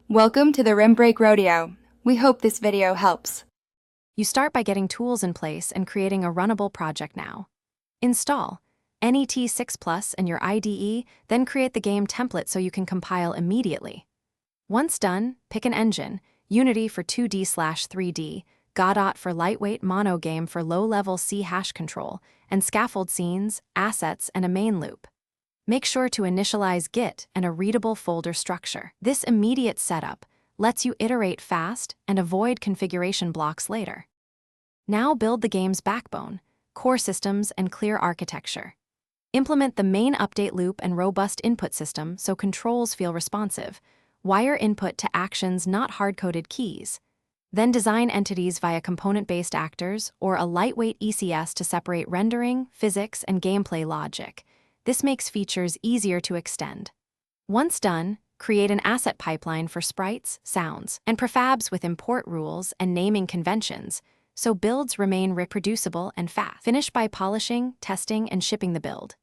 Welcome to the Rim Break Rodeo. We hope this video helps. You start by getting tools in place and creating a runnable project now. Install NET6 Plus in your IDE, then create the game template so you can compile immediately. Once done, pick an engine, Unity for 2D/3D, Godot for lightweight mono game for low-level C hash control, and scaffold scenes, assets, and a main loop. Make sure to initialize Git and a readable folder structure. This immediate setup lets you iterate fast and avoid configuration blocks later. Now build the game's backbone, core systems, and clear architecture. Implement the main update loop and robust input system so controls feel responsive. Wire input to actions, not hard-coded keys. Then design entities via component-based actors or a lightweight ECS to separate rendering, physics, and gameplay logic. This makes features easier to extend. Once done, create an asset pipeline for sprites, sounds, and prefabs with import rules and naming conventions, so builds remain reproducible and fast. Finish by polishing, testing, and shipping the build.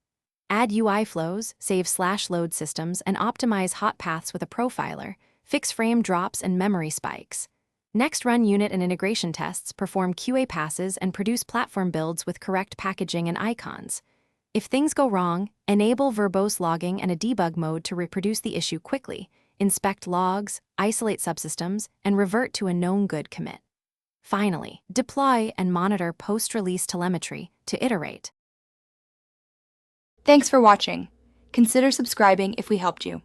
Add UI flows, save /load systems, and optimize hot paths with a profiler, fix frame drops and memory spikes. Next, run unit and integration tests, perform QA passes, and produce platform builds with correct packaging and icons. If things go wrong, enable verbose logging and a debug mode to reproduce the issue quickly, inspect logs, isolate subsystems, and revert to a known good commit. Finally, deploy and monitor post-release telemetry to iterate. Thanks for watching. Consider subscribing if we helped you.